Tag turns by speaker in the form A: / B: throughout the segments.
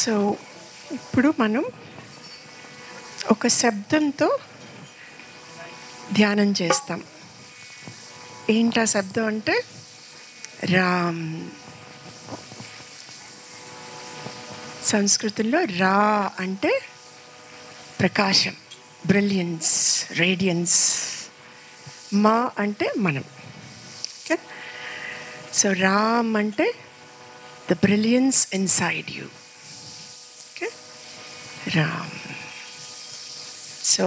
A: So ఇప్పుడు మనం ఒక శబ్దంతో ధ్యానం చేస్తాం. ఏంటా శబ్దం అంటే రామ్. సంస్కృతంలో రా అంటే ప్రకాశం, బ్రిలియన్స్, రేడియన్స్. మా అంటే మనం. ఓకే, సో రామ్ అంటే the brilliance inside you. Okay, Ram. So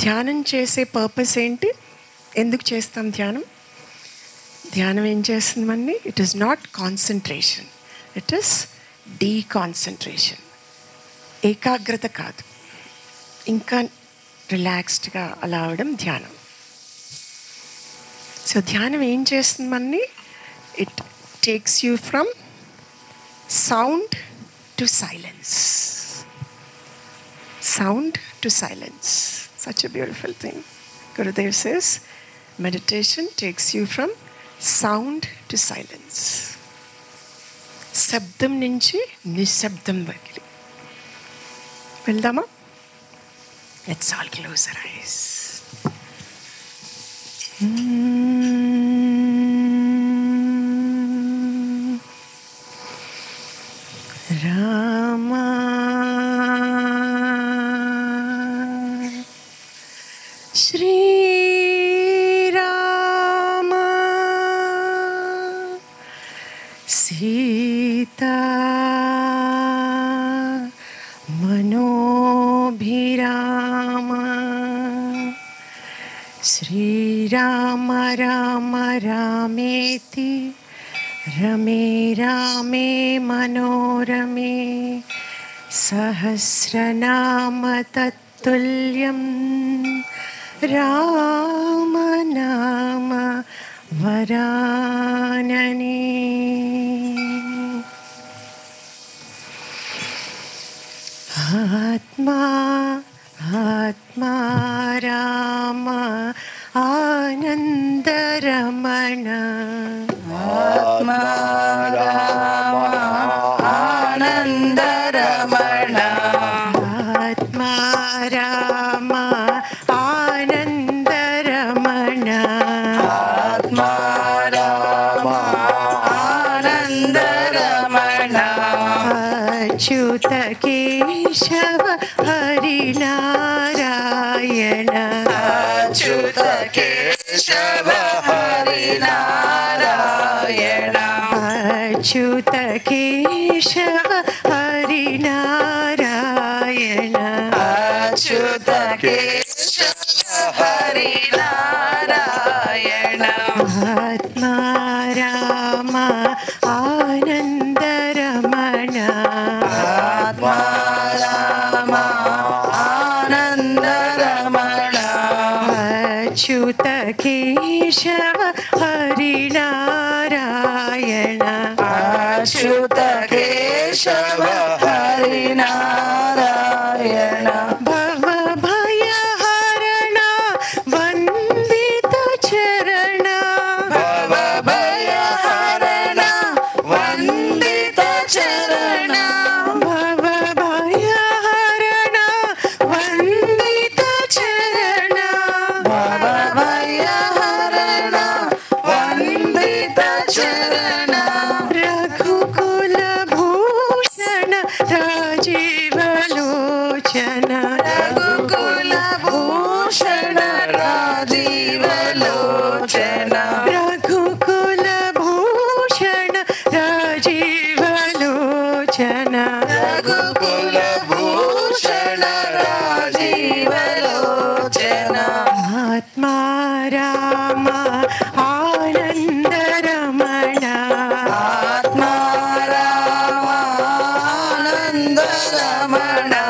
A: ధ్యానం చేసే పర్పస్ ఏంటి? ఎందుకు చేస్తాం ధ్యానం? ధ్యానం ఏం చేస్తుంది మనని? It is not concentration, it is deconcentration. ఏకాగ్రత కాదు, ఇంకా రిలాక్స్డ్గా అలా అవడం ధ్యానం. సో ధ్యానం ఏం చేస్తుంది మనని? It takes you from sound to silence. Sound to silence. Such a beautiful thing. Gurudev says, meditation takes you from sound to silence. శబ్దం నుంచి నిశ్శబ్దం వరకు వెళ్దామా? Let's all close our eyes. Rama Shri Rama Sita Manobhirama Shri Rama Rama Rameti Rame Rame Manorame Sahasranama Tattulya Ramanama Varanani. Atma Atma Rama Anandaramana.
B: Atma Rama Anandaramana.
A: Atma Rama Anandaramana.
B: Atma Rama Anandaramana.
A: Achyuta Keshava Hari Narayana.
B: Achyuta Keshava Hari Narayana.
A: Achyuta Keshava Hari Narayana.
B: Achyuta Keshava Hari Narayana.
A: Atma Rama Anandaramana.
B: Atma Rama Anandaramana.
A: Achyuta Keshava Hari Narayana.
B: Achyuta Keshava Hari Narayana.
A: Bhava Bhaya Harana Vandita Charana.
B: Bhava Bhaya Harana Vandita Charana.
A: Bhava Bhaya Harana Vandita Charana.
B: Bhava Bhaya Harana Vandita Charana.
A: Raghukula Bhushana Rajiva Lochana.
B: Raghukula Bhushana Rajiva Lochana.
A: Raghukula Bhushana Rajiva Lochana.
B: Raghukula Bhushana Rajiva Lochana.
A: Atma Rama Anandaramana.
B: Atma Rama Anandaramana.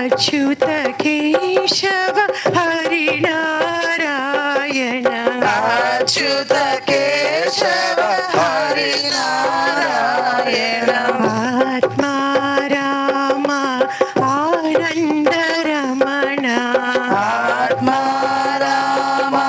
A: Achyuta Keshava Hari Narayana.
B: Achyuta Keshava Hari Narayana.
A: Atma Rama Anandaramana.
B: Atma Rama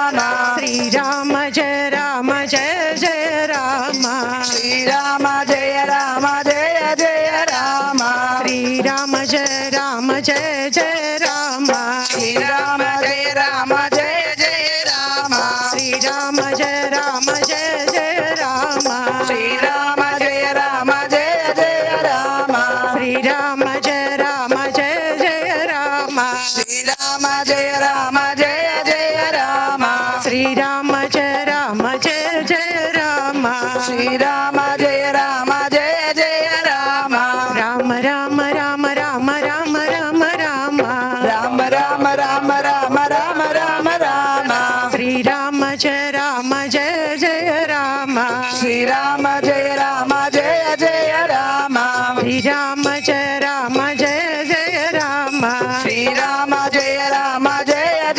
A: Jaya Rama Jaya Jaya Rama
B: Sri Rama Jaya Rama Jaya Jaya Rama
A: Sri Rama Jaya Rama Jaya Jaya Rama
B: Sri Rama Jaya Rama Jaya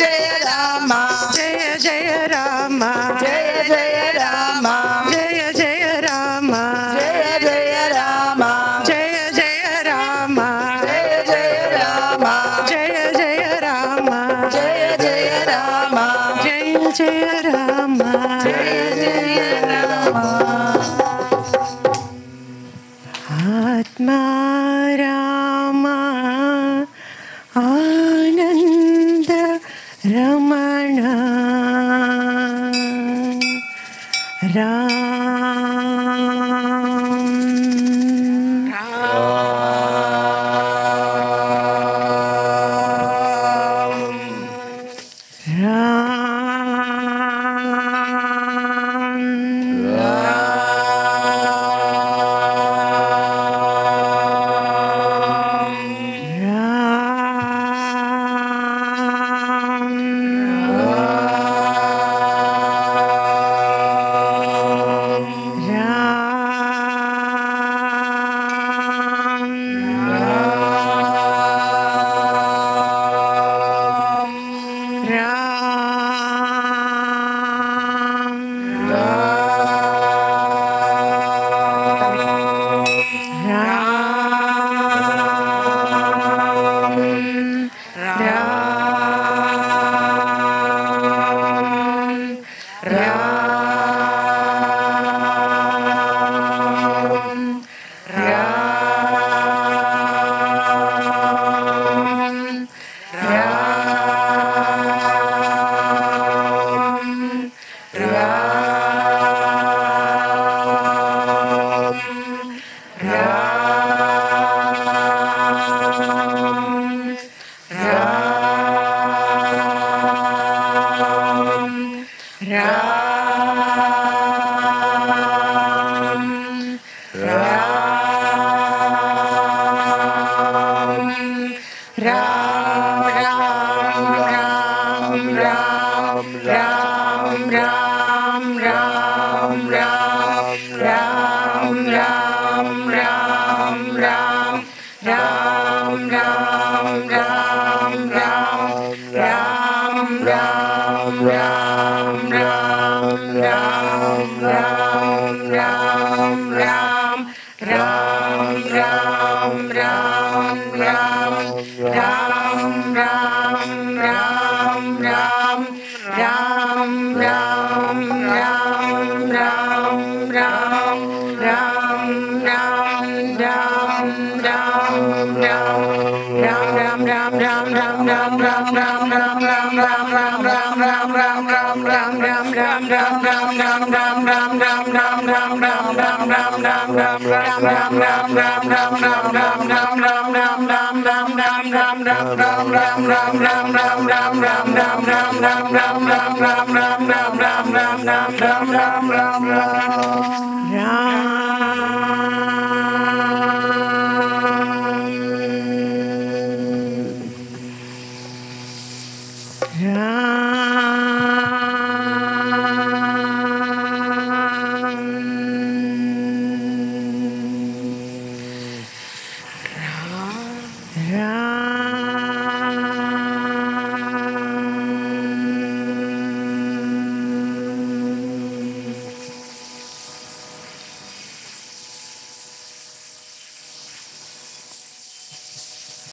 B: Jaya Rama
A: Jaya Jaya Rama
B: Jaya Jaya Rama
A: Jaya Jaya Rama
B: Jaya Jaya Rama
A: Jaya Jaya Rama
B: Jaya Jaya Rama
A: Jaya Jaya Rama
B: Jaya Jaya Rama
A: Jaya Jaya Rama
B: Jaya Jaya Rama
A: Atma Rama Ananda Ramana Ram Ram